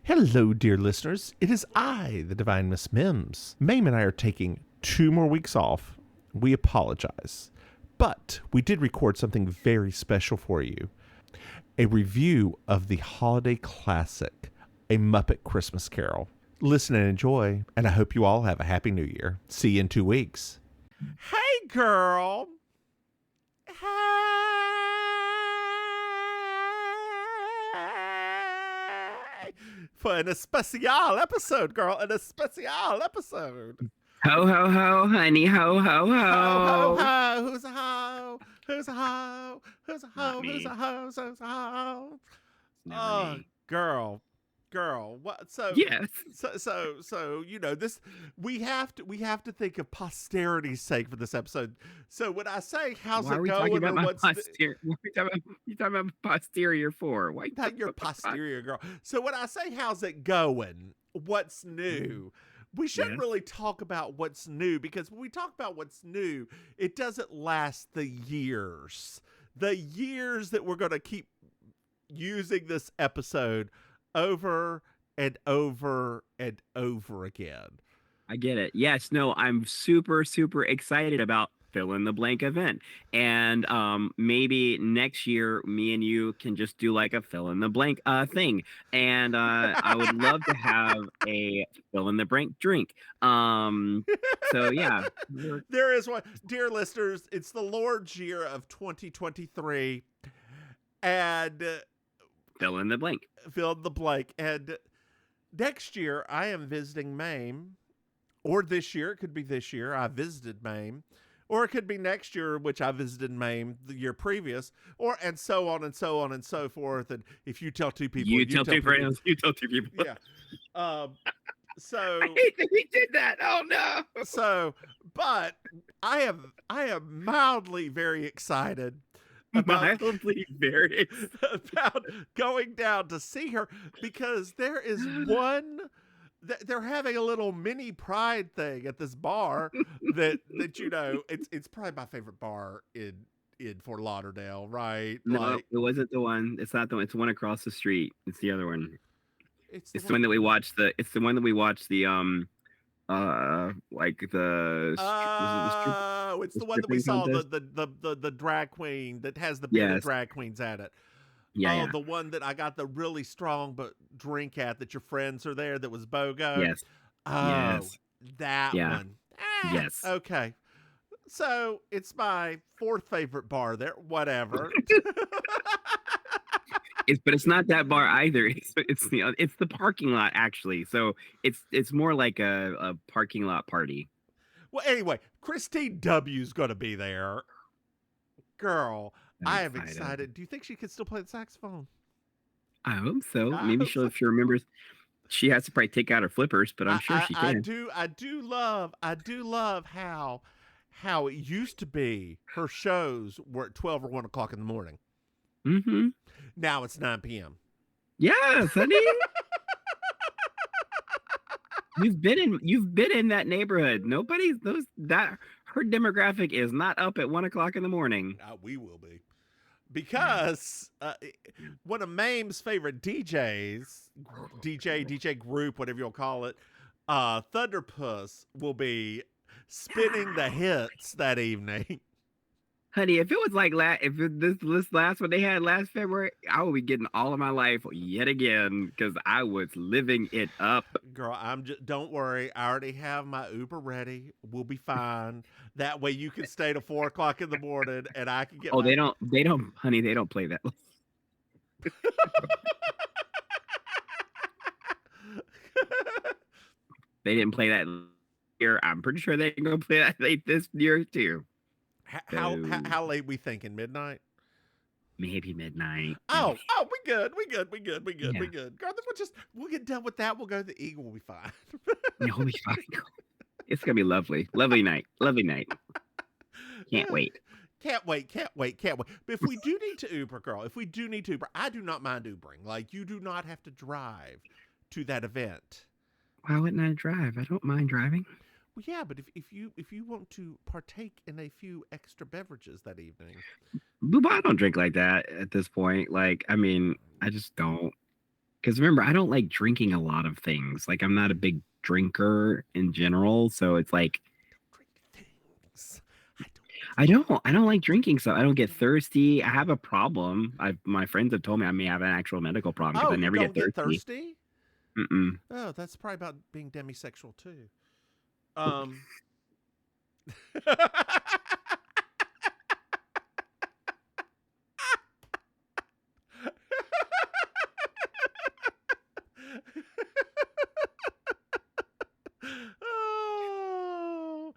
Hello, dear listeners. It is I, the Divine Miss Mims. Mame and I are taking 2 more weeks off. We apologize. But we did record something very special for you. A review of the holiday classic, A Muppet Christmas Carol. Listen and enjoy, and I hope you all have a Happy New Year. See you in 2 weeks. Hey, girl. Hey. For an especial episode, girl. An especial episode. Ho, ho, ho, honey, ho, ho, ho. Ho, ho, ho. Who's a ho? Who's a ho? Who's a Not ho? me. Who's a ho? Who's a ho? It's never me. Girl. What? Yes. So you know this. We have to think of posterity's sake for this episode. So when I say how's Why it are we going, talking about or my what's posterior? What are you talking about posterior for? Why? not your posterior, girl. So when I say how's it going, what's new? We should Yes. really talk about what's new, because when we talk about what's new, it doesn't last the years that we're going to keep using this episode over and over and over again. I get it. Yes. No, I'm super, super excited about fill in the blank event. And maybe next year, me and you can just do like a fill in the blank thing. And I would love to have a fill in the blank drink. So yeah. There is one. Dear listeners, it's the Lord's year of 2023. And Fill in the blank. fill in the blank. And next year, I am visiting Maine. Or this year, it could be this year, I visited Maine. Or it could be next year, which I visited Maine the year previous. Or and so on and so on and so forth. And if you tell two people, You tell two friends. You tell two people. Yeah. So I hate that we did that. Oh no. But I am mildly very excited about Mildly very. about going down to see her, because there is one they're having a little mini pride thing at this bar that you know, it's probably my favorite bar in Fort Lauderdale, right? No, it wasn't the one. It's not the one. It's the one across the street. It's the other one. It's It's the one that we watched. It's the one that we watched. The like the. It's the one that we saw, the drag queen that has the bearded drag queens at it. Yeah. The one that I got the really strong but drink at, that your friends are there, that was BOGO. Yes. Yes. That one. Yes. Okay. So it's my 4th favorite bar there. Whatever. But it's not that bar either. It's the parking lot actually. So it's more like a parking lot party. Well, anyway, Christine W's going to be there. Girl, I am excited. Do you think she could still play the saxophone? I hope so. Maybe if she remembers, she has to probably take out her flippers, but I'm sure she can. I do love how it used to be her shows were at 12 or 1 o'clock in the morning. Mm-hmm. Now it's 9 p.m. Yes, honey. You've been in that neighborhood. Her demographic is not up at 1 o'clock in the morning. We will be, because one of Mame's favorite DJ group, whatever you'll call it, Thunderpuss, will be spinning the hits that evening. Honey, if it was like this last one they had last February, I would be getting all of my life yet again, because I was living it up. Girl, don't worry. I already have my Uber ready. We'll be fine. That way you can stay to 4 o'clock in the morning, and I can get. Oh, they don't, honey. They don't play that. They didn't play that year. I'm pretty sure they ain't gonna play that late this year too. How late we thinking? Midnight? Maybe midnight. We good. Girl, we'll get done with that. We'll go to the Eagle. We'll be fine. We'll be fine. It's gonna be lovely. Lovely night. Can't wait. But if we do need to Uber, girl, I do not mind Ubering. Like, you do not have to drive to that event. Why wouldn't I drive? I don't mind driving. Well, yeah, but if you want to partake in a few extra beverages that evening. But I don't drink like that at this point. Like, I mean, I just don't. Because remember, I don't like drinking a lot of things. Like I'm not a big drinker in general, so it's like Drink things. I don't I don't like drinking, so I don't get thirsty. I have a problem. My friends have told me I may have an actual medical problem because Oh, I you never get don't get thirsty. thirsty? Mm-mm. Oh, that's probably about being demisexual too. Um. oh,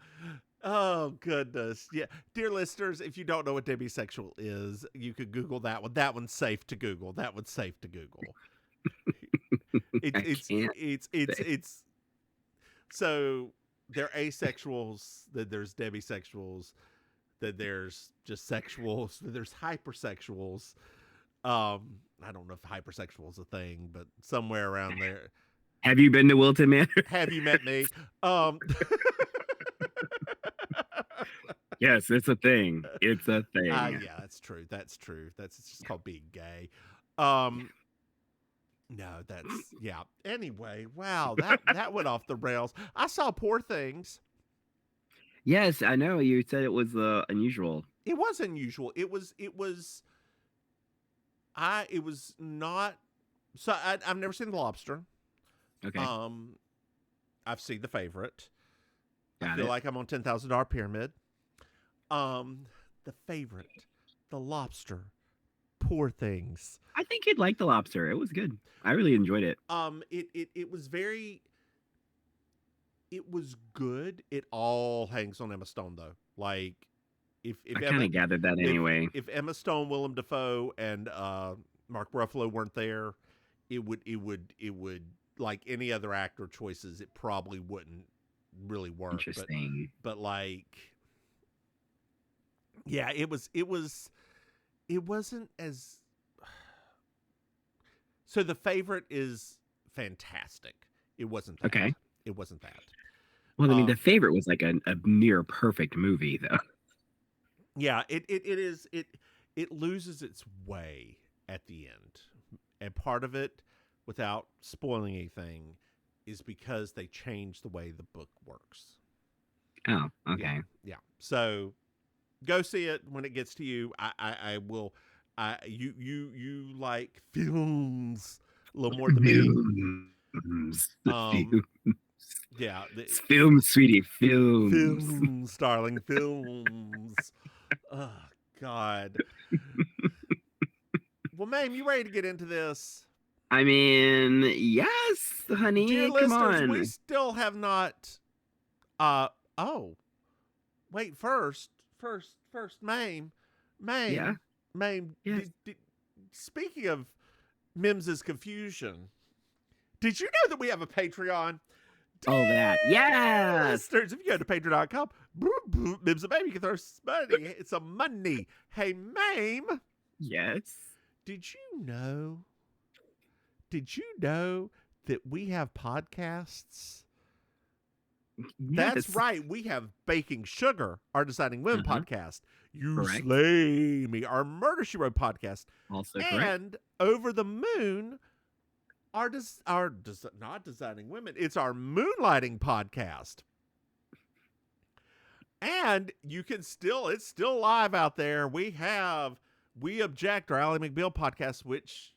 oh goodness. Yeah. Dear listeners, if you don't know what demisexual is, you could Google that one. That one's safe to Google. That one's safe to Google. It's I it's can't it's it's say. it's so they're asexuals, that there's demisexuals, that there's just sexuals, that there's hypersexuals. I don't know if hypersexual is a thing, but somewhere around there. Have you been to Wilton Manor? Have you met me? Um Yes, it's a thing. It's a thing. yeah, that's true. That's true. That's it's just called being gay. Um no, that's yeah. Anyway, wow, that went off the rails. I saw Poor Things. Yes, I know. You said it was unusual. It was unusual. It was not so I've never seen The Lobster. Okay, Um I've seen The Favorite. I got feel it. like I'm on $10,000 pyramid. The Favorite, The Lobster, Poor Things. I think you'd like the lobster. It was good. I really enjoyed it. It was very. It was good. It all hangs on Emma Stone though. Like, if I kind Emma of gathered that anyway. if Emma Stone, Willem Dafoe, and Mark Ruffalo weren't there, it would like any other actor choices. It probably wouldn't really work. Interesting. But like, yeah, it wasn't as. So The Favorite is fantastic. It wasn't that. Okay. It wasn't that. Well, I mean, Um, The Favorite was like a near perfect movie, though. yeah, it loses its way at the end, and part of it, without spoiling anything, is because they changed the way the book works. Oh, Yeah, okay. yeah. So go see it when it gets to you. I will. You like films a little more than me. The Um, yeah, films, sweetie, films. films, darling, films. Oh God. Well, ma'am, you ready to get into this? I mean, yes, Dear honey, come listeners, we on. still have not. Uh oh. Wait. First, Mame, Yeah, Mame. yes. Speaking of Mims's confusion, did you know that we have a Patreon? Oh, that. Dear Yes. listeners, if you go to patreon.com, Mims and Baby, you can throw some money. It's some money. Hey, Mame, Yes. did you know? Did you know that we have podcasts? That's Yes. right. We have Baking Sugar, our Designing Women Uh-huh. podcast. You Correct. Slay Me, our Murder She Wrote podcast. Also correct. And Over the Moon, not Designing Women, it's our Moonlighting podcast. And you can it's still live out there. We Object, our Ally McBeal podcast, which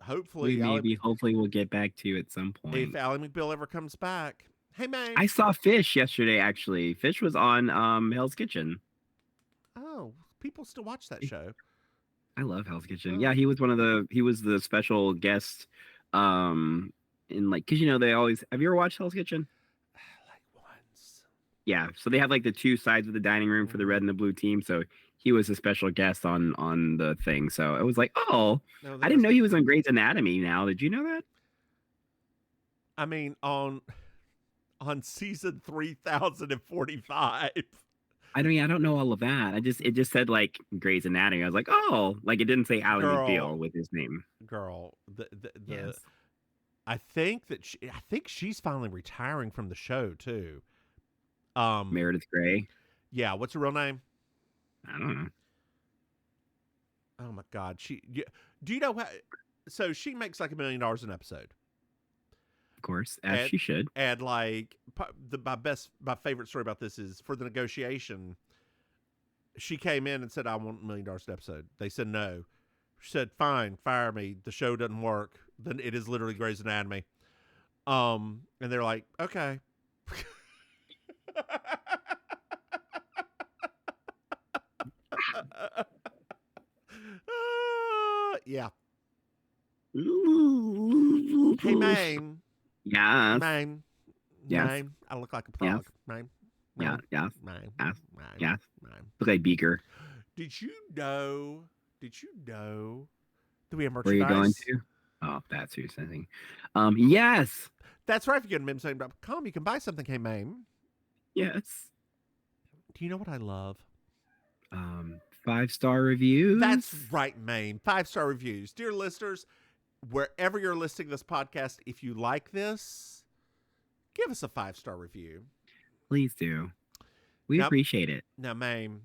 hopefully, Hopefully we'll get back to you at some point. if Ally McBeal ever comes back. Hey, man. I saw Fish yesterday, actually. Fish was on Hell's Kitchen. Oh, people still watch that show. I love Hell's Kitchen. Oh. Yeah, he was the special guest in like, because they always, have you ever watched Hell's Kitchen? Like once. Yeah, so they have like the two sides of the dining room for the red and the blue team, so he was a special guest on the thing. So it was like, oh, No, I didn't know he was on Grey's Anatomy now. Did you know that? I mean, on season 3045. I don't know all of that. It just said like Grey's Anatomy. I was like, oh, like it didn't say Ally McBeal with his name. Girl, Yes. I think she's finally retiring from the show too. Meredith Grey. Yeah, what's her real name? I don't know. Oh my God, do you know how? so she makes like $1 million an episode. Of course, as she should. And like my favorite story about this is for the negotiation. She came in and said, "I want $1 million an episode." They said no. She said, "Fine, fire me. The show doesn't work. Then it is literally Grey's Anatomy." And they're like, "Okay." Yeah. Hey, Mame. Yes. Mame. Yes. Mame. I look like a frog. Mame. Yeah. Yes. Mame. Yes. Mame. Yes. Mame. Look like Beaker. Did you know that we have merchandise? Where are you going to? Oh, that's who you're saying. Yes. That's right. If you go to memsame.com, you can buy something. Hey, Mame. Yes. Do you know what I love? 5-star reviews. That's right, Mame. 5-star reviews. Dear listeners, wherever you're listening to this podcast, if you like this, give us a 5-star review. Please do. We appreciate it. Now, Mame,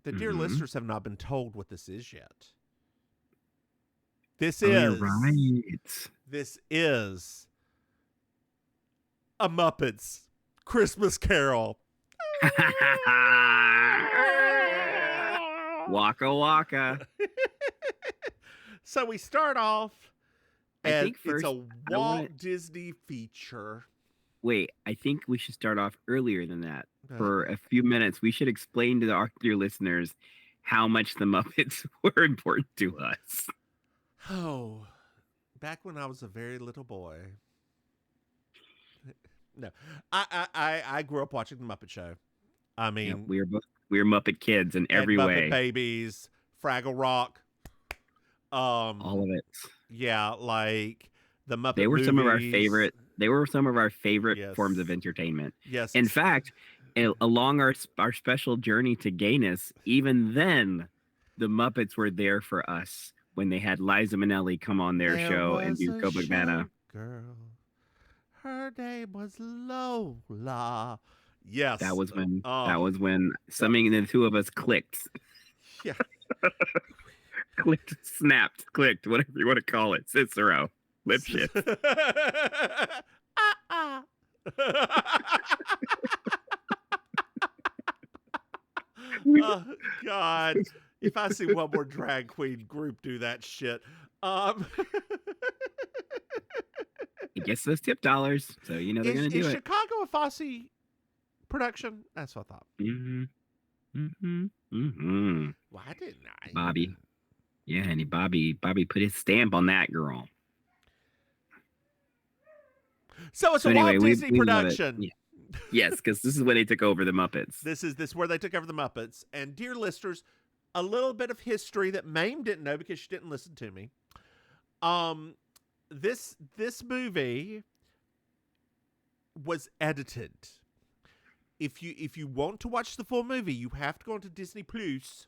the dear listeners have not been told what this is yet. This is right. This is A Muppet's Christmas Carol. Waka waka. So we start off, and first, it's a Walt Disney feature. Wait, I think we should start off earlier than that. For a few minutes, we should explain to our dear listeners how much the Muppets were important to us. Oh, back when I was a very little boy. No, I grew up watching the Muppet Show. I mean, we were Muppet kids in every Muppet way. Babies, Fraggle Rock, all of it. Yeah, like the Muppet. They were movies. some of our favorite. They were some of our favorite forms of entertainment. Yes. In fact, along our special journey to gayness, even then, the Muppets were there for us when they had Liza Minnelli come on their show and do Copacabana. Girl, her name was Lola. Yes, that was when something in the two of us clicked. Yeah, clicked, snapped, clicked, whatever you want to call it. Cicero, lip shift. Oh God! If I see one more drag queen group do that shit, it gets those tip dollars, so you know they're going to do it. Is Chicago a Fosse production? That's what I thought. Why didn't I? Bobby. Yeah, and Bobby put his stamp on that girl. So it's a Walt Disney production. Yeah. Yes, because this is when they took over the Muppets. This is where they took over the Muppets. And dear listeners, a little bit of history that Mame didn't know because she didn't listen to me. This movie was edited. If you want to watch the full movie, you have to go into Disney Plus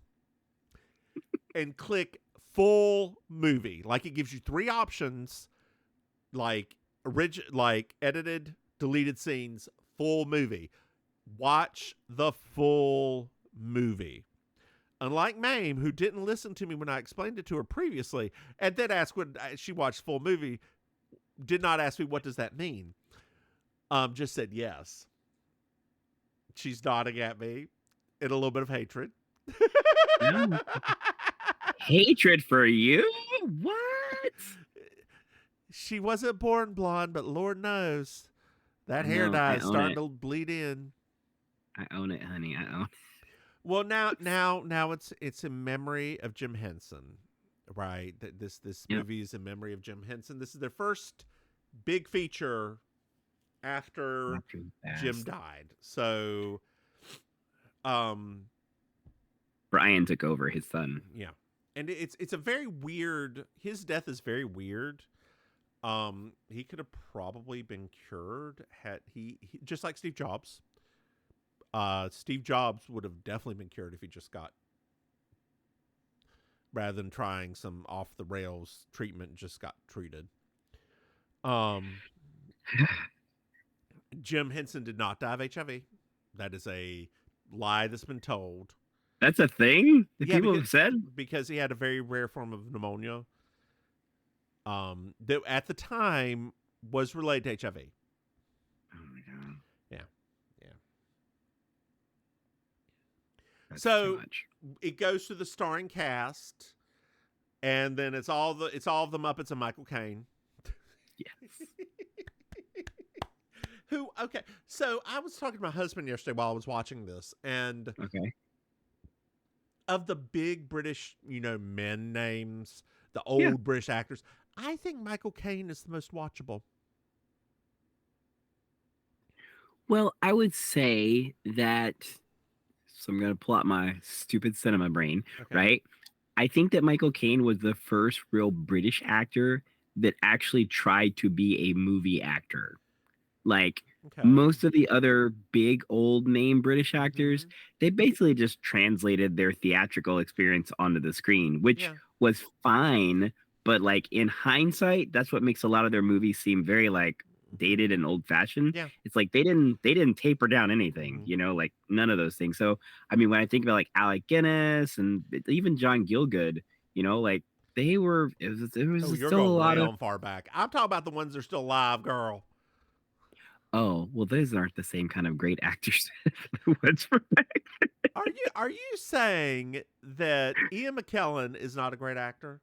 and click full movie. Like it gives you 3 options, like edited, deleted scenes, full movie. Watch the full movie. Unlike Mame, who didn't listen to me when I explained it to her previously, and then asked when she watched full movie, did not ask me what does that mean. Just said yes. She's nodding at me in a little bit of hatred. Hatred for you? What? She wasn't born blonde, but Lord knows that hair dye is starting to bleed in. I own it, honey. I own it. Well, now it's in memory of Jim Henson, right? This movie is in memory of Jim Henson. This is their first big feature after Jim died. So, Brian took over, his son. Yeah, and it's a very weird. His death is very weird. He could have probably been cured had he just like Steve Jobs. Steve Jobs would have definitely been cured if he just got, rather than trying some off the rails treatment, just got treated. Jim Henson did not die of HIV. That is a lie that's been told. That's a thing that people have said? Because he had a very rare form of pneumonia. that at the time was related to HIV. Oh my god. Yeah, yeah. That's too So much. it goes to the starring cast, and then it's all of the Muppets and Michael Caine. Yes. Who? Okay, so I was talking to my husband yesterday while I was watching this, and Okay. of the big British, men names, the Yeah. old British actors, I think Michael Caine is the most watchable. Well, I would say that. So I'm gonna pull out my stupid cinema brain, Okay. right? I think that Michael Caine was the first real British actor that actually tried to be a movie actor. Like Okay. most of the other big old name British actors, they basically just translated their theatrical experience onto the screen, which was fine. But like in hindsight, that's what makes a lot of their movies seem very like dated and old fashioned. Yeah. It's like they didn't taper down anything, like none of those things. So I mean, when I think about like Alec Guinness and even John Gielgud, like they were it was You're still a going lot way of on far back. I'm talking about the ones that are still alive, girl. oh, well, those aren't the same kind of great actors. What's for back? Are you saying that Ian McKellen is not a great actor?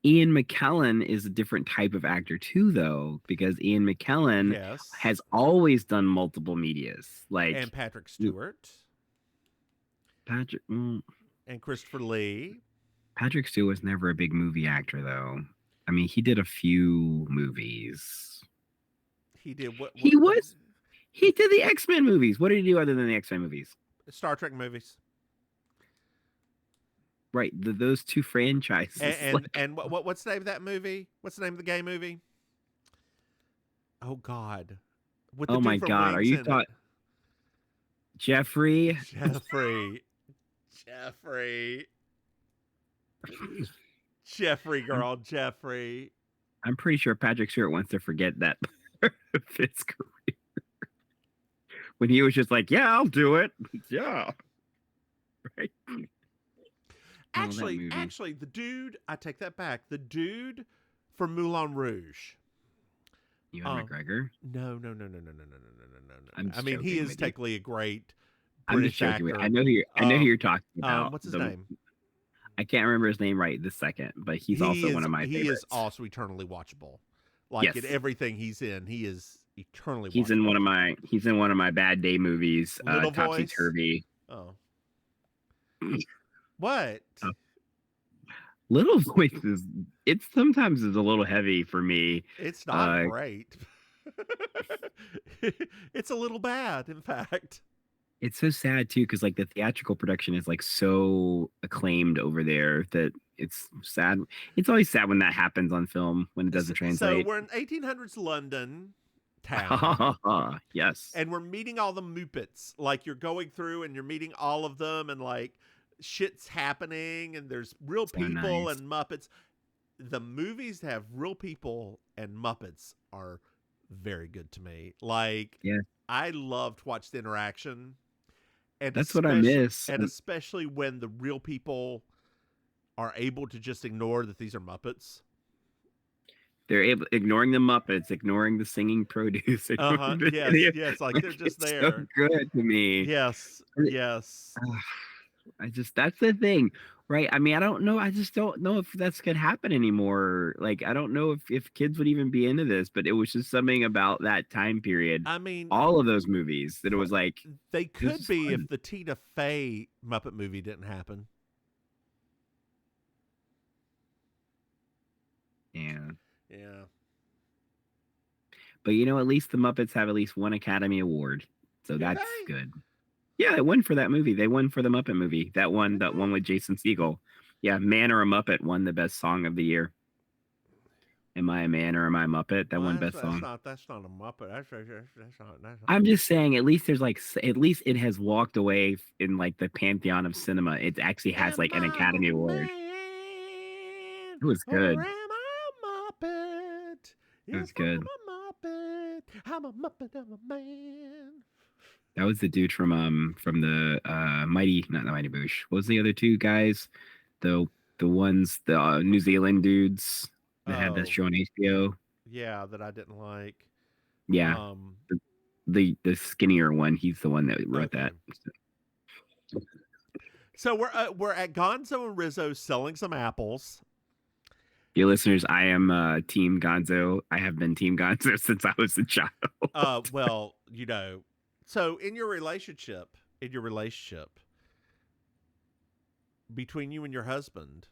Ian McKellen is a different type of actor too, though, because Ian McKellen has always done multiple medias, and Patrick Stewart, and Christopher Lee. Patrick Stewart was never a big movie actor, though. I mean, he did a few movies. He did what? He did the X-Men movies. What did he do other than the X-Men movies? Star Trek movies. Right, those two franchises. And what's the name of that movie? What's the name of the gay movie? Oh God! With oh my God! Are you talking Jeffrey? Jeffrey, girl, Jeffrey. I'm pretty sure Patrick Stewart wants to forget that part of his career when he was just like, "Yeah, I'll do it." Yeah, right. Actually, the dude, I take that back. The dude from Moulin Rouge. Ewan McGregor? No. I mean, he is technically a great British actor. I know who you're talking about. What's his name? I can't remember his name right this second, but he's also one of my favorites. He is also eternally watchable. Like in everything he's in, he is eternally watchable. He's in one of my Bad Day movies, Topsy Turvy. Oh. What? Little Voices. It sometimes is a little heavy for me. It's not great. It's a little bad, in fact. It's so sad too, because like the theatrical production is like so acclaimed over there that it's sad. It's always sad when that happens on film when it doesn't translate. So we're in 1800s London town. Yes. And we're meeting all the Muppets. Like you're going through and you're meeting all of them and like shit's happening and there's real people and Muppets. The movies that have real people and Muppets are very good to me. Like, I love to watch the interaction. And that's what I miss. And especially when the real people are able to just ignore that these are Muppets. They're ignoring the Muppets, ignoring the singing producer. Yes, like they're just there. So good to me. Yes. That's the thing, right? I mean, I just don't know if that's gonna happen anymore. Like, I don't know if kids would even be into this, but it was just something about that time period. I mean, all of those movies that it was like they could be if the Tina Fey Muppet movie didn't happen. Yeah. But at least the Muppets have at least one Academy Award, so that's good. Yeah, they won for that movie. They won for the Muppet movie. That one with Jason Segel. Yeah, Man or a Muppet won the best song of the year. Am I a man or am I a Muppet? That won best song. That's not a Muppet. That's not. I'm just saying, at least it has walked away in like the pantheon of cinema. It actually has like an Academy Award. It was good. It was good. I'm a Muppet, I'm a man. That was the dude from the not the Mighty Boosh. What was the other two guys? The ones, the New Zealand dudes. that had that Oh, show on HBO. yeah, that I didn't like. Yeah, Um, the skinnier one. He's the one that wrote okay. that. So we're at Gonzo and Rizzo selling some apples. Dear listeners, I am Team Gonzo. I have been Team Gonzo since I was a child. Well, so in your relationship between you and your husband,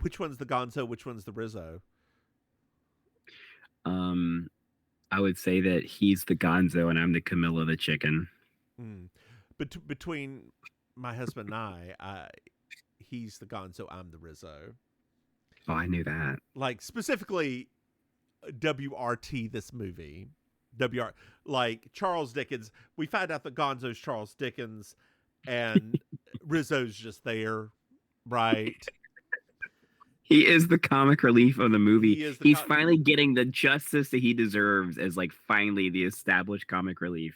which one's the Gonzo, which one's the Rizzo? um, I would say that he's the Gonzo and I'm the Camilla the chicken. Mm. Between my husband and he's the Gonzo, I'm the Rizzo. Oh, I knew that. Like specifically, WRT this movie, WR like Charles Dickens. We find out that Gonzo's Charles Dickens, and Rizzo's just there, right? He is the comic relief of the movie. He is the He's finally getting the justice that he deserves as like finally the established comic relief.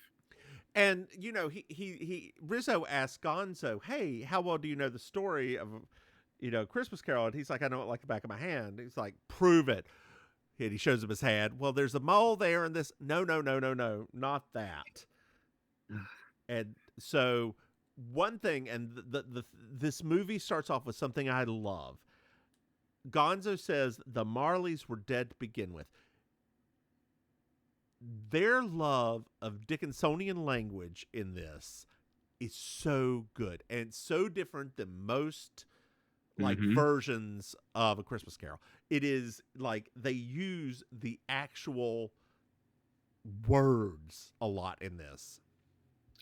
And he Rizzo asked Gonzo, "Hey, how well do you know the story of Christmas Carol?" And he's like, "I know it like the back of my hand." He's like, "Prove it." And he shows him his hand. Well, there's a mole there, and this. No, no, no, no, no, not that. And so one thing, and this movie starts off with something I love. Gonzo says the Marleys were dead to begin with. Their love of Dickinsonian language in this is so good and so different than most versions of A Christmas Carol. It is like they use the actual words a lot in this.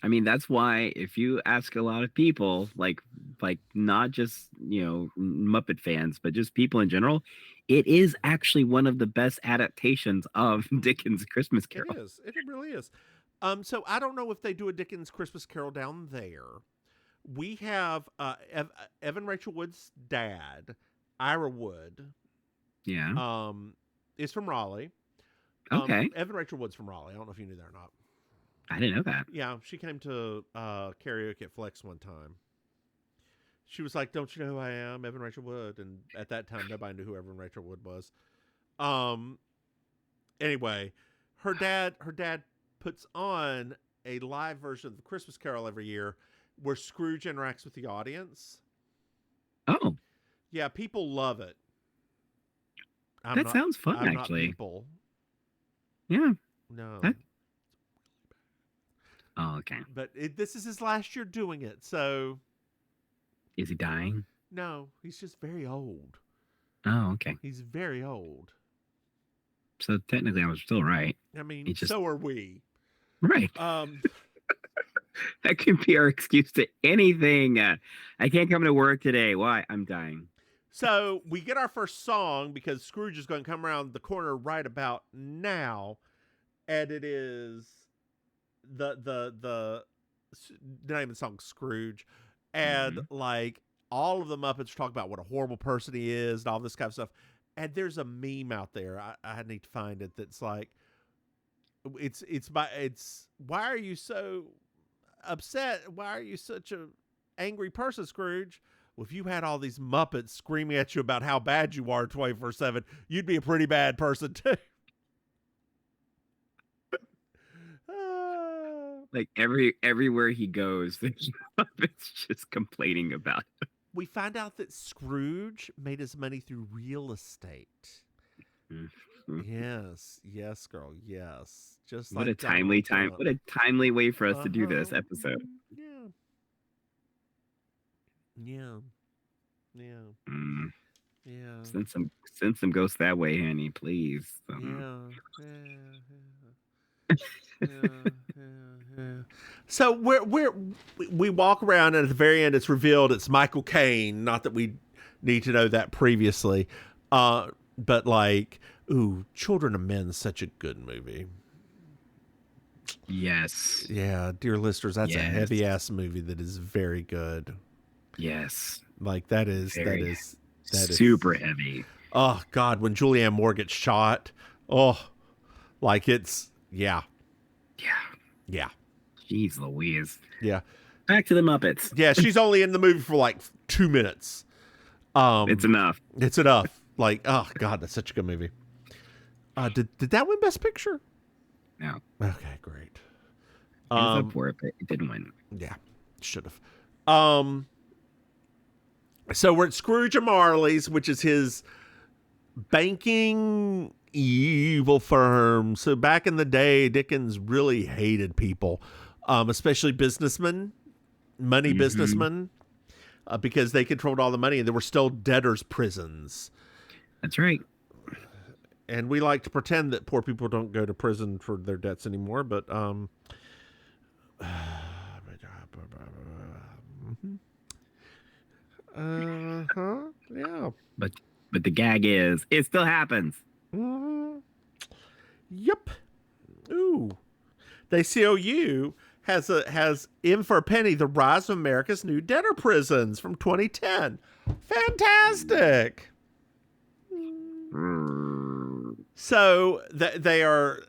I mean, that's why if you ask a lot of people, like not just, Muppet fans, but just people in general, it is actually one of the best adaptations of Dickens' Christmas Carol. It is. It really is. So I don't know if they do a Dickens Christmas Carol down there. We have Evan Rachel Wood's dad, Ira Wood. Yeah. Is from Raleigh. Okay. Evan Rachel Wood's from Raleigh. I don't know if you knew that or not. I didn't know that. Yeah, she came to karaoke at Flex one time. She was like, "Don't you know who I am, Evan Rachel Wood?" And at that time, nobody knew who Evan Rachel Wood was. Anyway, her dad puts on a live version of the Christmas Carol every year, where Scrooge interacts with the audience. Oh, yeah, people love it. Sounds fun. I'm actually, not people. Yeah. No. Oh, okay. But this is his last year doing it, so. Is he dying? No, he's just very old. Oh, okay. He's very old. So technically, I was still right. I mean, so are we. Right. That can be our excuse to anything. I can't come to work today. Why? I'm dying. So we get our first song because Scrooge is going to come around the corner right about now, and it is the name of the song Scrooge, and like all of the Muppets talk about what a horrible person he is and all this kind of stuff. And there's a meme out there. I need to find it. That's like, it's why are you so upset? Why are you such a angry person, Scrooge? Well, if you had all these Muppets screaming at you about how bad you are 24/7, you'd be a pretty bad person too. Like everywhere he goes, there's Muppets just complaining about it. We find out that Scrooge made his money through real estate. Yes, girl, yes. Just what like a timely time! What a timely way for us to do this episode. Yeah. Send some ghosts that way, honey, please. So we walk around, and at the very end, it's revealed it's Michael Caine. Not that we need to know that previously, but like, Children of Men is such a good movie. Yes. Yeah, dear listeners, that's a heavy ass movie that is very good. Yes. Like that is super heavy. Oh God, when Julianne Moore gets shot, like it's yeah. Jeez Louise. Yeah. Back to the Muppets. Yeah, she's only in the movie for like 2 minutes. It's enough. It's enough. Like, oh God, that's such a good movie. Did that win Best Picture? No. Okay, great. It was up for it, but it didn't win. Yeah, should have. So we're at Scrooge and Marley's, which is his banking evil firm. So back in the day, Dickens really hated people, especially businessmen, money businessmen, because they controlled all the money, and there were still debtors' prisons. That's right. And we like to pretend that poor people don't go to prison for their debts anymore, but yeah. But the gag is, it still happens. Yep. Ooh. The ACLU has In for a Penny, The Rise of America's New Debtor Prisons from 2010. Fantastic. So they are,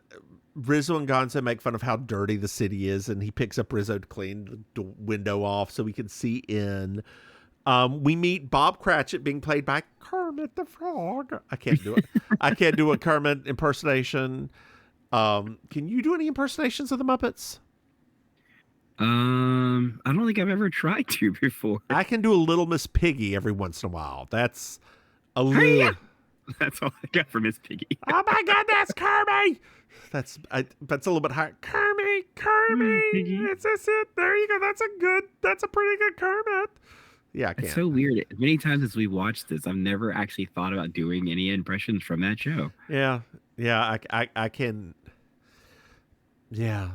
Rizzo and Gonzo make fun of how dirty the city is, and he picks up Rizzo to clean the window off so we can see in. We meet Bob Cratchit being played by Kermit the Frog. I can't do it. I can't do a Kermit impersonation. Can you do any impersonations of the Muppets? I don't think I've ever tried to before. I can do a Little Miss Piggy every once in a while. That's a little. That's all I got for Miss Piggy. Oh my goodness, Kermit! That's a little bit higher. Kermit. It's it. There you go. That's a pretty good Kermit. Yeah, I can't. It's so weird. As many times as we watched this, I've never actually thought about doing any impressions from that show. Yeah. I can. Yeah,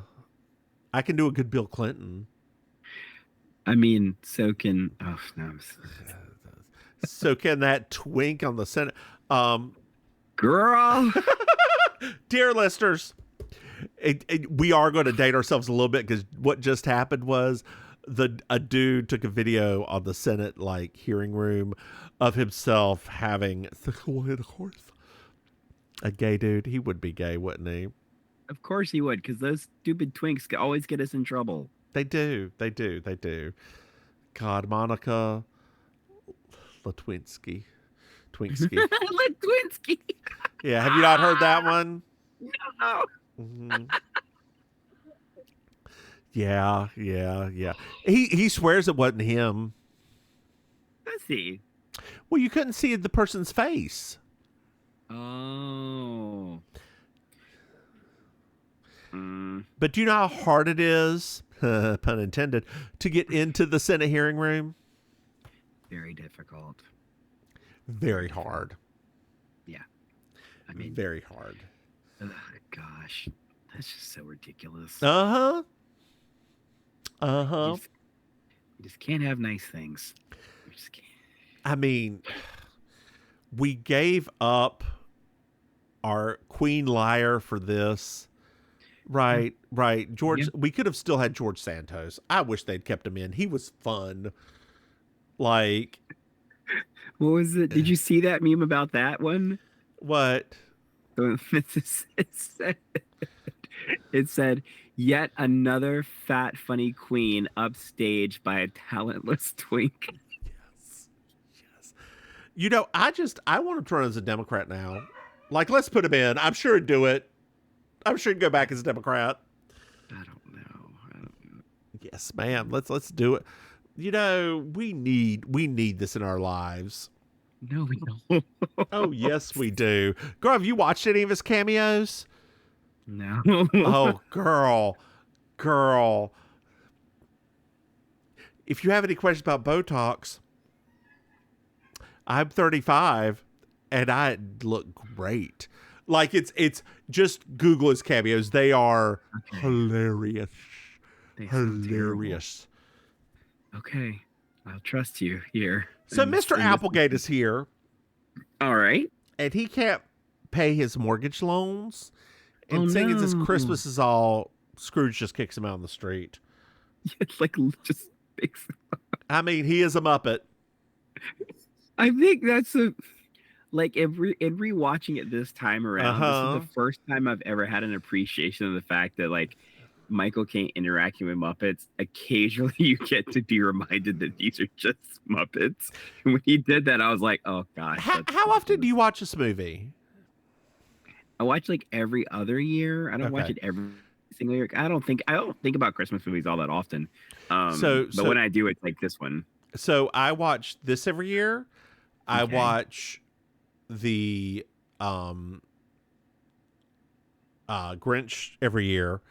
I can do a good Bill Clinton. I mean, so can. Oh no. So can that twink on the Senate. Girl. Dear listeners, we are going to date ourselves a little bit because what just happened was a dude took a video on the Senate hearing room of himself having a gay dude. He would be gay, wouldn't he? Of course he would, because those stupid twinks always get us in trouble. They do. God, Monica Lewinsky. Lewinsky. Yeah, have you not heard that one? No. Mm-hmm. Yeah. He swears it wasn't him. Does he? Well, you couldn't see the person's face. Oh. But do you know how hard it is, pun intended, to get into the Senate hearing room? Very difficult. Very hard. Yeah. I mean, very hard. Gosh, that's just so ridiculous. You just can't have nice things. You just can't. I mean, we gave up our Queen Liar for this. Right. George, we could have still had George Santos. I wish they'd kept him in. He was fun. What was it? Did you see that meme about that one? What? It said, yet another fat, funny queen upstaged by a talentless twink. Yes. You know, I want to run as a Democrat now. Let's put him in. I'm sure he'd do it. I'm sure he'd go back as a Democrat. I don't know. Yes, ma'am. Let's do it. You know, we need this in our lives. No, we don't. Oh, yes, we do. Girl, have you watched any of his cameos? No. Oh, girl. If you have any questions about Botox, I'm 35 and I look great. It's just Google his cameos. They are hilarious. Hilarious. Okay. I'll trust you here. So Mr. Applegate is here. All right. And he can't pay his mortgage loans. And seeing as his Christmas is all, Scrooge just kicks him out on the street. Just picks him up. I mean, he is a Muppet. I think that's in rewatching it this time around, this is the first time I've ever had an appreciation of the fact that Michael Caine interacting with Muppets, occasionally you get to be reminded that these are just Muppets. And when he did that, I was like, oh gosh. How often do you watch this movie? I watch like every other year. I don't watch Okay. it every single year. I don't think about Christmas movies all that often. But when I do, it's like this one. So I watch this every year. I Okay. watch the Grinch every year.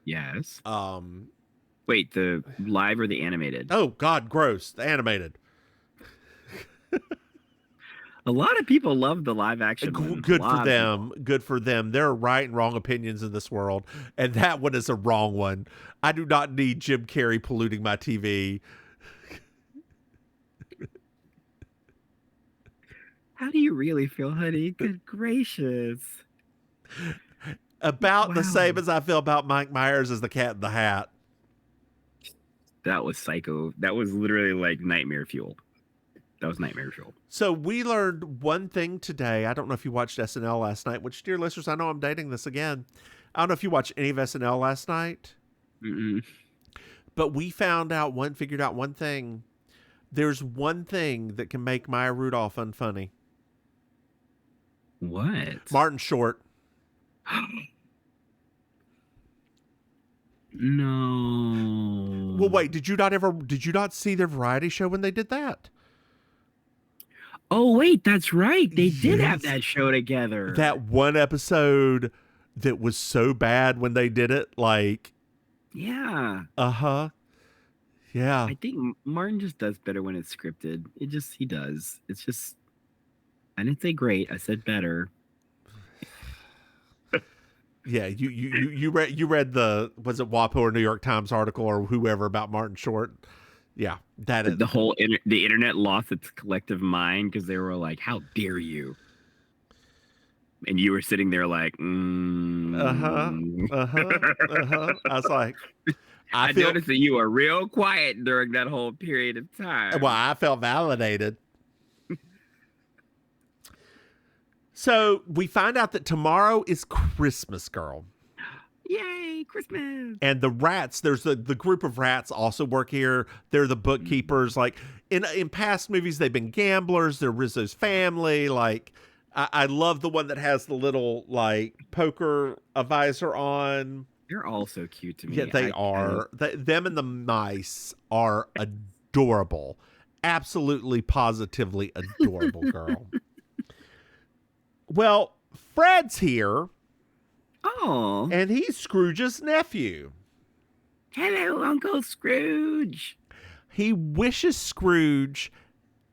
Yes. Um, Wait, the live or the animated? oh God, gross! The animated. A lot of people love the live action one. Good for them. Good for them. There are right and wrong opinions in this world, and that one is a wrong one. I do not need Jim Carrey polluting my TV. How do you really feel, honey? Good gracious. About the Wow. same as I feel about Mike Myers as the Cat in the Hat. That was psycho. That was literally like nightmare fuel. That was nightmare fuel. So we learned one thing today. I don't know if you watched SNL last night, which, dear listeners, I know I'm dating this again. I don't know if you watched any of SNL last night. Mm-mm. But we figured out one thing. There's one thing that can make Maya Rudolph unfunny. What? Martin Short. No. Well, wait, did you not see their variety show when they did that? Oh, wait, that's right. They did have Yes. that show together. That one episode that was so bad when they did it, like, Yeah. yeah. I think Martin just does better when it's scripted. He does. It's just, I didn't say great. I said better. Yeah, you read the, was it WAPO or New York Times article or whoever about Martin Short? Yeah, that is The whole the internet lost its collective mind because they were like, "How dare you?" And you were sitting there like, I was like, I noticed that you were real quiet during that whole period of time. Well, I felt validated. So we find out that tomorrow is Christmas, girl. Yay, Christmas. And the rats, there's the group of rats also work here. They're the bookkeepers. Like in past movies, they've been gamblers. They're Rizzo's family. Like I love the one that has the little like poker visor on. They're all so cute to me. Yeah, they are. Them and the mice are adorable. Absolutely, positively adorable, girl. Well, Fred's here. Oh. And he's Scrooge's nephew. Hello, Uncle Scrooge. He wishes Scrooge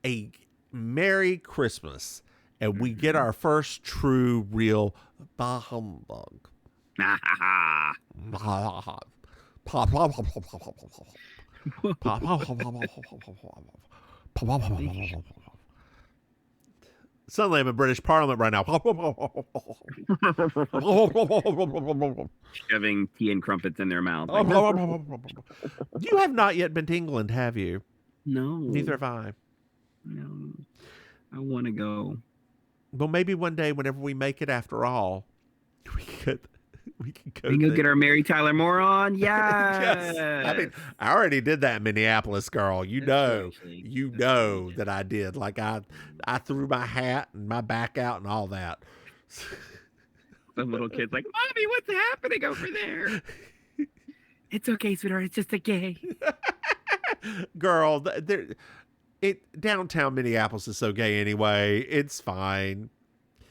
a Merry Christmas. And we get our first true, real bah humbug. Suddenly I'm in British Parliament right now. Shoving tea and crumpets in their mouth. You have not yet been to England, have you? No. Neither have I. No. I want to go. Well, maybe one day, whenever we make it after all, we can go. We can go get our Mary Tyler Moore on. Yes. Yes. I mean, I already did that in Minneapolis, girl. You know that I did. Like I threw my hat and my back out and all that. Some little kid's like, "Mommy, what's happening over there?" It's okay, sweetheart. It's just a gay. Girl, downtown Minneapolis is so gay anyway. It's fine.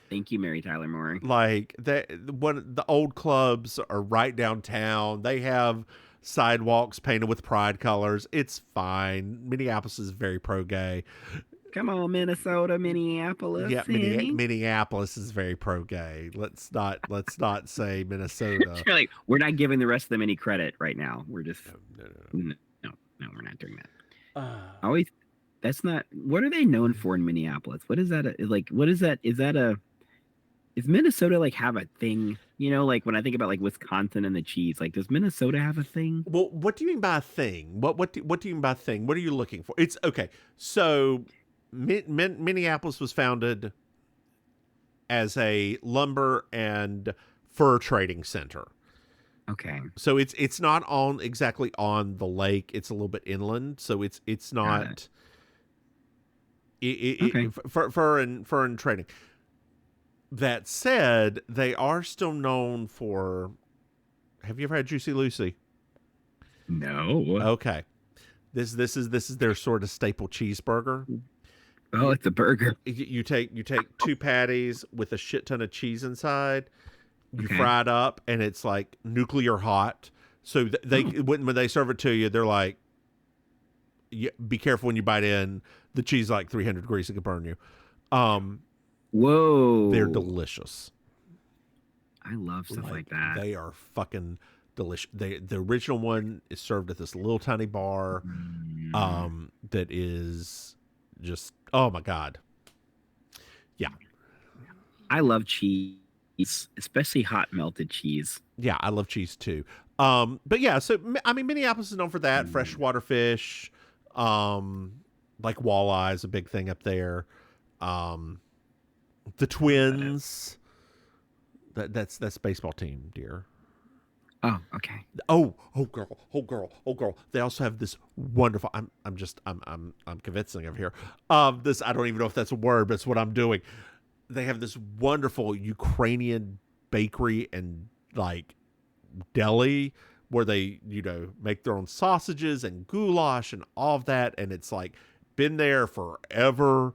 Thank you, Mary Tyler Moore. Like the old clubs are right downtown. They have sidewalks painted with pride colors. It's fine. Minneapolis is very pro-gay. Come on, Minnesota, Minneapolis. Yeah, Minneapolis is very pro-gay. Let's not say Minnesota. Like, we're not giving the rest of them any credit right now. We're just no, we're not doing that. Always. That's not. What are they known for in Minneapolis? What is that? What is that? Is Minnesota like have a thing? You know, like when I think about like Wisconsin and the cheese, like does Minnesota have a thing? Well, what do you mean by a thing? What do you mean by a thing? What are you looking for? It's okay. So Minneapolis was founded as a lumber and fur trading center. Okay. So it's not on exactly on the lake. It's a little bit inland, so it's Got it. not Okay. for in training. That said, they are still known for. Have you ever had Juicy Lucy? No. Okay, this is their sort of staple cheeseburger. Oh, it's a burger. You take two patties with a shit ton of cheese inside. You Okay. fry it up, and it's like nuclear hot. So they Oh. when they serve it to you, they're like, be careful when you bite in. The cheese is like 300 degrees; it could burn you. They're Whoa. delicious. I love stuff like Like that. they are fucking delicious. The original one is served at this little tiny bar. Mm. That is just, oh my god. Yeah. I love cheese, especially hot melted cheese. Yeah, I love cheese too. But yeah, so I mean, Minneapolis is known for that. Mm. Freshwater fish, like walleye is a big thing up there. The Got it. Twins. That's baseball team, dear. Oh, okay. Oh girl. They also have this wonderful. I'm convincing of here. This I don't even know if that's a word, but it's what I'm doing. They have this wonderful Ukrainian bakery and like deli where they make their own sausages and goulash and all of that, and it's like been there forever.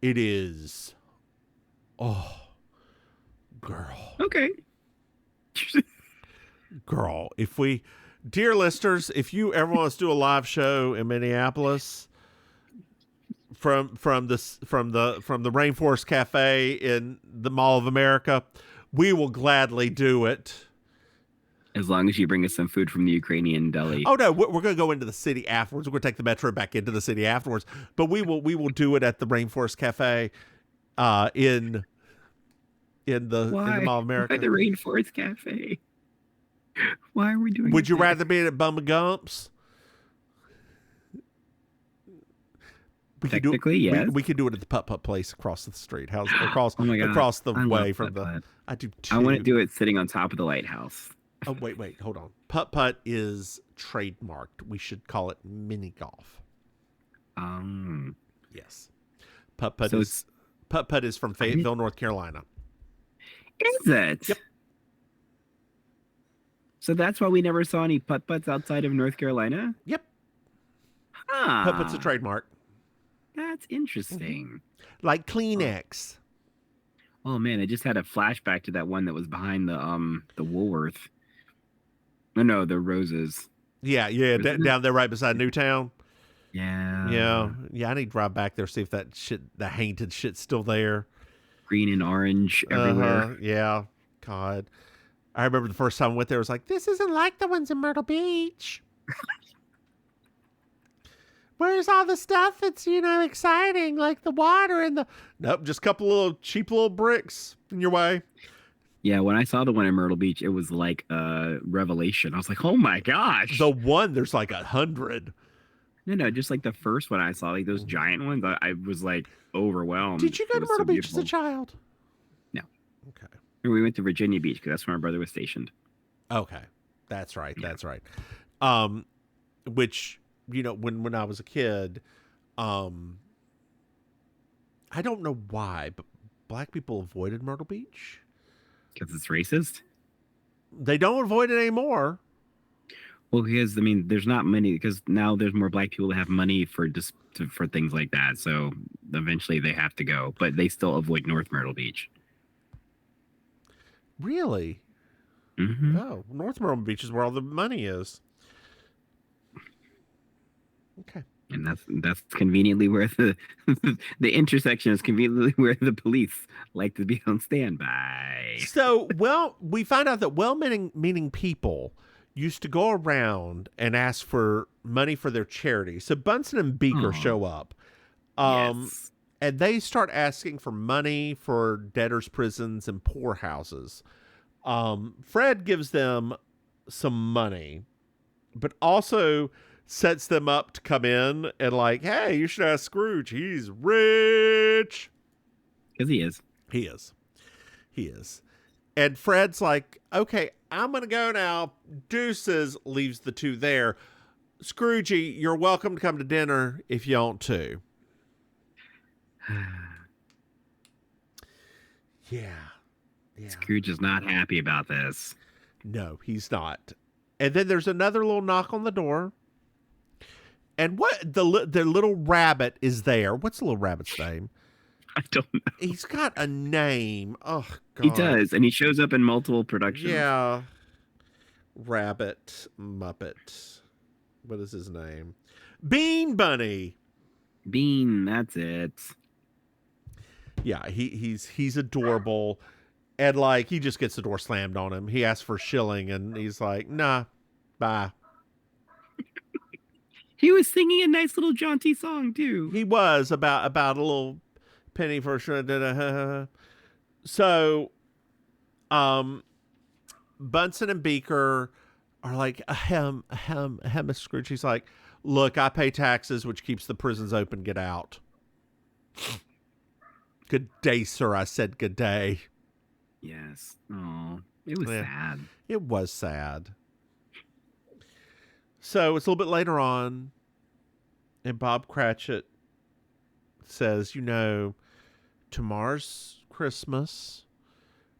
It is, oh girl, Okay. if we, dear listeners, if you ever want us to do a live show in Minneapolis from the Rainforest Cafe in the Mall of America, we will gladly do it. As long as you bring us some food from the Ukrainian deli. Oh no, we're going to go into the city afterwards. We're going to take the metro back into the city afterwards, but we will do it at the Rainforest Cafe in the Why? Mall of Why America. the Rainforest Cafe? Why are we doing Would it you there? rather be at Bumba Gump's? Technically, yes. We could do it at the Putt Putt place across the street. How's across Oh my God. across the I love way from the. putt-putt. I do I want to too. do it sitting on top of the lighthouse. Oh wait, hold on. Putt Putt is trademarked. We should call it mini golf. Um, Yes, Putt Putt so is Putt Putt is from Fayetteville, North Carolina. is it? Yep. So that's why we never saw any putt-putts outside of North Carolina? Yep, Putt Putt's a Ah, trademark, that's interesting. like Oh, Kleenex. oh man, I just had a flashback to that one that was behind the Woolworth. No, the Roses. Yeah, Wasn't it? down there right beside Newtown. Yeah. Yeah. I need to drive back there see if that shit, the hainted shit's still there. Green and orange everywhere. Yeah. God, I remember the first time I went there. I was like, this isn't like the ones in Myrtle Beach. Where's all the stuff that's exciting, like the water and the? Nope, just a couple little cheap little bricks in your way. Yeah, when I saw the one in Myrtle Beach, it was like a revelation. I was like, oh my gosh. The one there's like 100. No, just like the first one I saw, like those giant ones, I was like overwhelmed. Did you go It to was so Myrtle Beach as a beautiful. child? No. Okay. We went to Virginia Beach because that's where my brother was stationed. Okay. That's right. Yeah. That's right. Which, when I was a kid, I don't know why, but black people avoided Myrtle Beach. Because it's racist. They don't avoid it anymore. Well, because I mean, there's not many because now there's more black people that have money for just for things like that. So eventually they have to go, but they still avoid North Myrtle Beach. Really? Hmm. Oh, North Myrtle Beach is where all the money is. Okay. And that's conveniently where the the intersection is conveniently where the police like to be on standby. So, we find out that well-meaning people used to go around and ask for money for their charity. So Bunsen and Beaker Oh, show up, yes. and they start asking for money for debtors' prisons and poorhouses. Fred gives them some money, but also sets them up to come in and like, hey, you should ask Scrooge. He's rich. Because he is. He is. He is. And Fred's like, okay, I'm going to go now. Deuces, leaves the two there. Scroogey, you're welcome to come to dinner if you want to. Yeah. Scrooge is not happy about this. No, he's not. And then there's another little knock on the door. And what the little rabbit is there? What's the little rabbit's name? I don't know. He's got a name. Oh God. He does, and he shows up in multiple productions. Yeah. Rabbit Muppet. What is his name? Bean Bunny. Bean, that's it. Yeah, he's adorable. And like he just gets the door slammed on him. He asks for a shilling and he's like, nah, bye. He was singing a nice little jaunty song too. He was about a little penny for sure. So Bunsen and Beaker are like, ahem, Miss Scrooge. He's like, look, I pay taxes, which keeps the prisons open. Get out. Good day, sir. I said good day. Yes. Oh, it was sad. It was sad. So it's a little bit later on, and Bob Cratchit says, tomorrow's Christmas.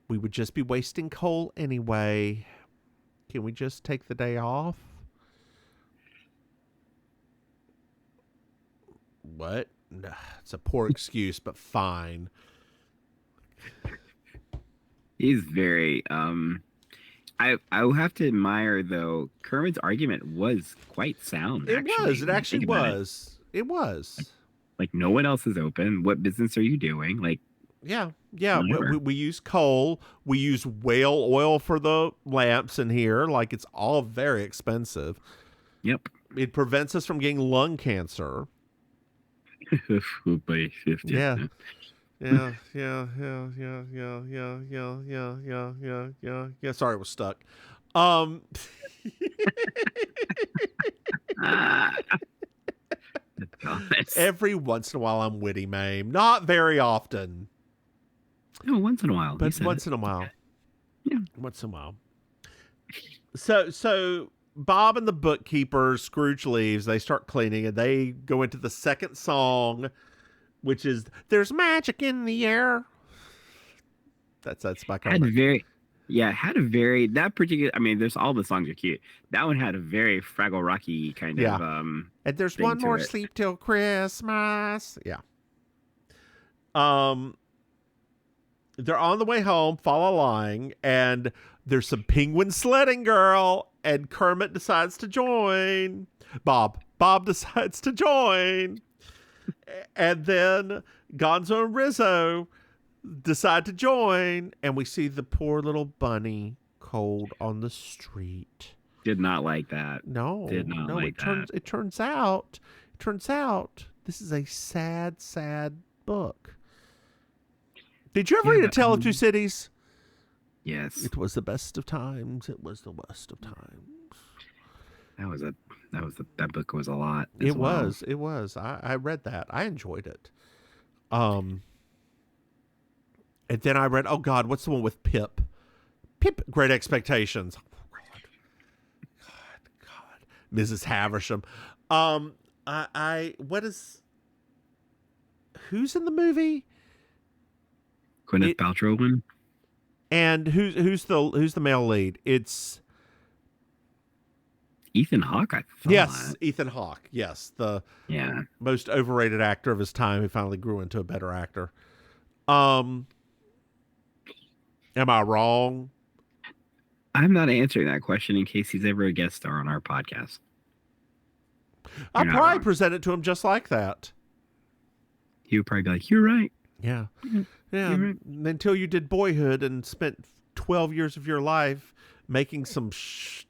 We would just be wasting coal anyway. Can we just take the day off? What? It's a poor excuse, but fine. He's very I will have to admire though, Kermit's argument was quite sound. It actually was. It was. Like no one else is open. What business are you doing? Like yeah. We use coal. We use whale oil for the lamps in here. Like it's all very expensive. Yep. It prevents us from getting lung cancer. Yeah. Sorry, it was stuck. Every once in a while I'm witty, Mame. Not very often. No, once in a while. But once in a while. Yeah. Once in a while. So Bob and the bookkeeper, Scrooge leaves, they start cleaning, and they go into the second song, which is There's Magic in the Air. That's my comment. That particular, I mean, there's all the songs are cute. That one had a very Fraggle Rocky kind of and there's one more sleep till Christmas. Yeah. They're on the way home, fall a line, and there's some penguin sledding, girl, and Kermit decides to join. Bob decides to join. And then Gonzo and Rizzo decide to join, and we see the poor little bunny cold on the street. Did not like that. No. Did not like that. It turns out this is a sad, sad book. Did you ever read A Tale of Two Cities? Yes. It was the best of times. It was the worst of times. That book was a lot. It was. I read that. I enjoyed it. And then I read, oh God, what's the one with Pip? Great Expectations. God. Mrs. Havisham. Who's in the movie? Gwyneth Paltrow one. And who's the male lead? It's Ethan Hawke, I thought. Yes, Ethan Hawke. Yes, the most overrated actor of his time who finally grew into a better actor. Am I wrong? I'm not answering that question in case he's ever a guest star on our podcast. I'll probably present it to him just like that. He would probably be like, "You're right." Yeah. Right. Until you did Boyhood and spent 12 years of your life making some just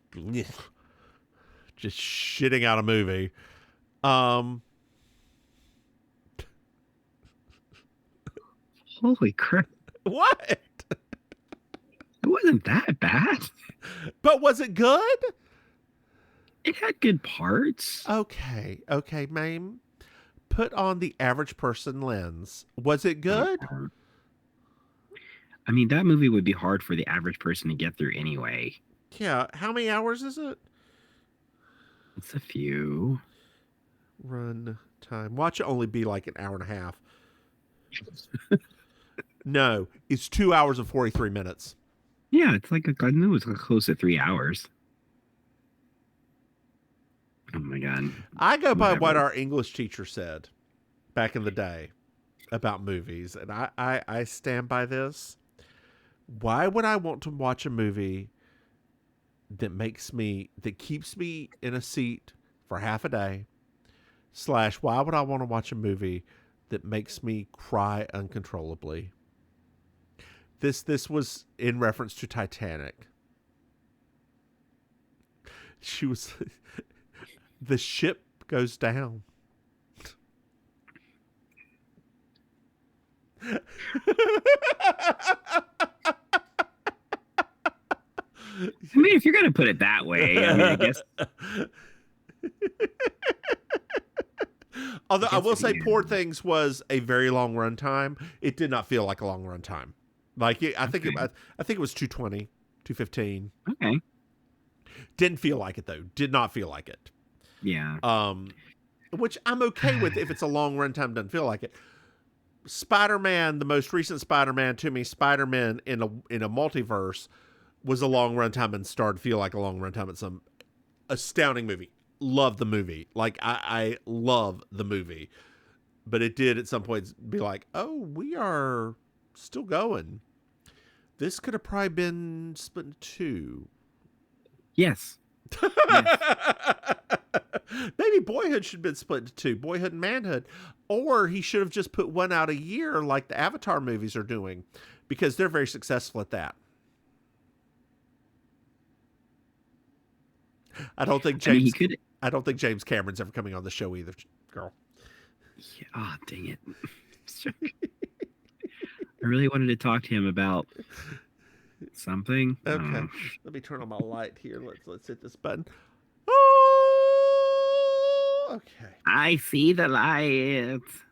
shitting out a movie. Holy crap. What? It wasn't that bad. But was it good? It had good parts. Okay, Mame. Put on the average person lens. Was it good? I mean, that movie would be hard for the average person to get through anyway. Yeah, how many hours is it? It's a few. Run time. Watch it only be like an hour and a half. No, it's 2 hours and 43 minutes. Yeah, it's like I knew it was close to 3 hours. Oh my god. I go by what Whatever. our English teacher said back in the day about movies, and I stand by this. Why would I want to watch a movie that keeps me in a seat for half a day? Slash, why would I want to watch a movie that makes me cry uncontrollably? This was in reference to Titanic. She was the ship goes down. I mean, if you're gonna put it that way, I mean, I guess. Although I will say, Yeah. Poor Things was a very long run time. It did not feel like a long run time. Like I think Okay. I think it was 220, 215. Okay. Didn't feel like it though. Did not feel like it. Yeah. Which I'm okay with if it's a long run time. Doesn't feel like it. Spider-Man, the most recent Spider-Man, to me, Spider-Man in a multiverse was a long run time and started to feel like a long run time. It's some astounding movie. Love the movie. Like I love the movie, but it did at some points be like, oh, we are still going. This could have probably been split in two. Yes. Yes. Maybe Boyhood should have been split into two, Boyhood and Manhood. Or he should have just put one out a year like the Avatar movies are doing, because they're very successful at that. I don't think I mean, he James could. I don't think James Cameron's ever coming on the show either, girl. Yeah, oh, dang it. I really wanted to talk to him about something. Okay. Let me turn on my light here. Let's hit this button. Oh, okay. I see the lights.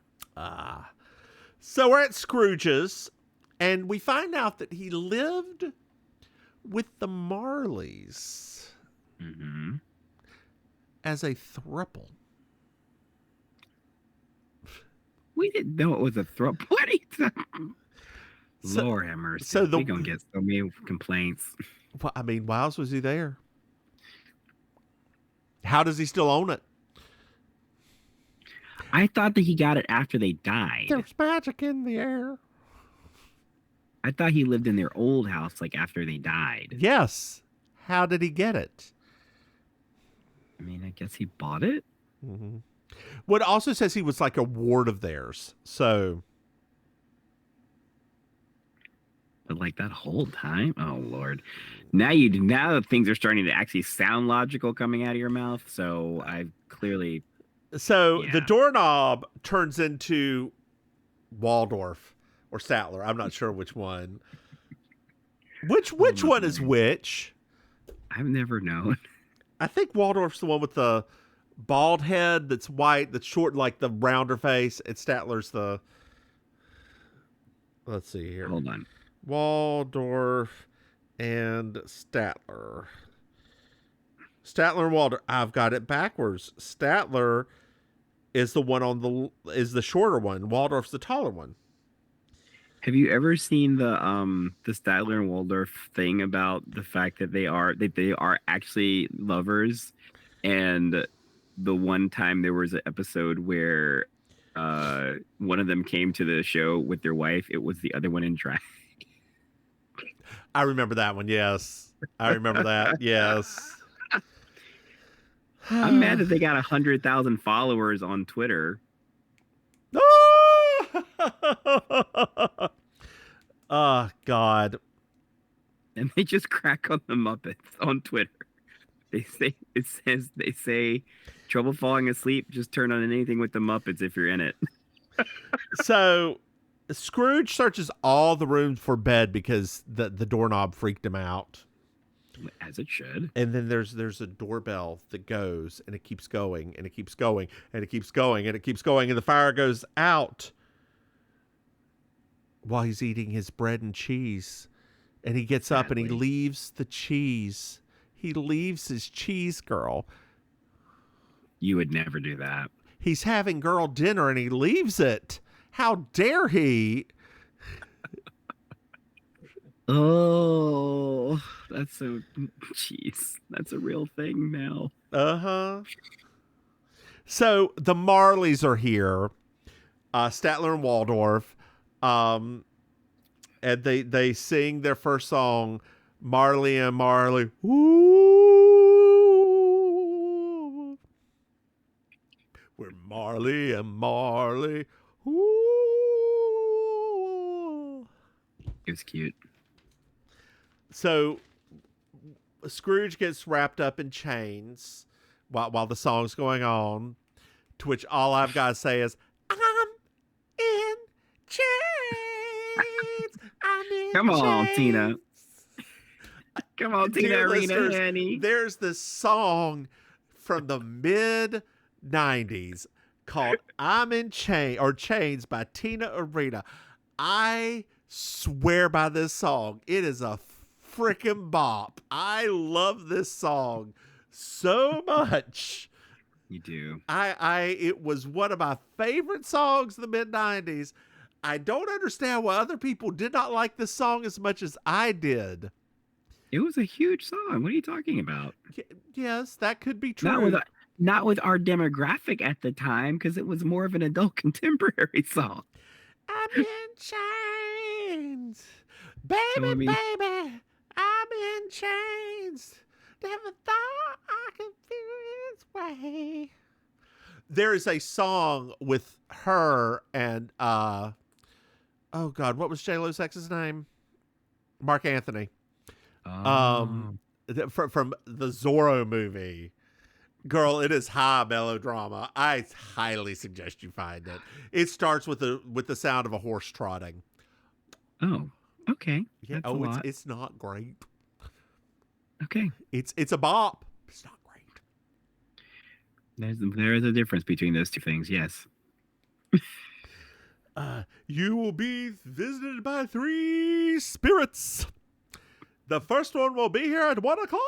So we're at Scrooge's, and we find out that he lived with the Marleys Mm-hmm. as a throuple. We didn't know it was a throw. What? So- Lord have mercy. so the- We're going to get so many complaints. Well, I mean, why else was he there? How does he still own it? I thought that he got it after they died. There's magic in the air. I thought he lived in their old house like after they died. Yes. How did he get it? I mean, I guess he bought it. Mm-hmm. Well, it also says he was like a ward of theirs. So, But like that whole time, oh Lord! Now things are starting to actually sound logical coming out of your mouth. So I've clearly the Yeah. doorknob turns into Waldorf or Statler. I'm not sure which one. Which one is which? I've never known. I think Waldorf's the one with the bald head that's white, that's short, like the rounder face. And Statler's the. Let's see here. Hold on. Waldorf and Statler. Statler and Waldorf. I've got it backwards. Statler is the one is the shorter one. Waldorf's the taller one. Have you ever seen the Statler and Waldorf thing about the fact that they are actually lovers? And the one time there was an episode where one of them came to the show with their wife. It was the other one in drag. I remember that one. Yes, I remember that. Yes. I'm mad that they got 100,000 followers on Twitter. Oh God. And they just crack on the Muppets on Twitter. They say trouble falling asleep, just turn on anything with the Muppets if you're in it. So Scrooge searches all the rooms for bed because the doorknob freaked him out. As it should. And then there's a doorbell that goes, and it keeps going, and it keeps going, and it keeps going, and it keeps going, and the fire goes out. while he's eating his bread and cheese. And he gets up and he Sadly. leaves the cheese. He leaves his cheese, girl. You would never do that. He's having girl dinner and he leaves it. How dare he? Oh, that's so. Jeez, that's a real thing now. Uh-huh. So the Marleys are here. Statler and Waldorf. And they sing their first song, Marley and Marley. Ooh. We're Marley and Marley. Ooh. It was cute. So Scrooge gets wrapped up in chains while the song's going on, to which all I've got to say is, I'm in chains. I'm in Come on, chains. Tina. Come on, Tina Dear Arena, listeners, honey. there's this song from the mid 90s called I'm in Chains by Tina Arena. I swear by this song. It is a freaking bop. I love this song so much. You do. It was one of my favorite songs in the mid 90s. I don't understand why other people did not like this song as much as I did. It was a huge song. What are you talking about? Yes, that could be true. Not with our demographic at the time, because it was more of an adult contemporary song. I'm in chains. Baby, So, I mean- baby, I'm in chains. Never thought I could feel this way. There is a song with her and oh God, what was J-Lo's ex's name? Mark Anthony. Oh. From the Zorro movie. Girl, it is high melodrama. I highly suggest you find it. It starts with the sound of a horse trotting. Oh, okay. Yeah. That's a lot. It's not great. Okay. It's a bop. It's not great. There is a difference between those two things. Yes. You will be visited by 3 spirits. The first one will be here at 1:00.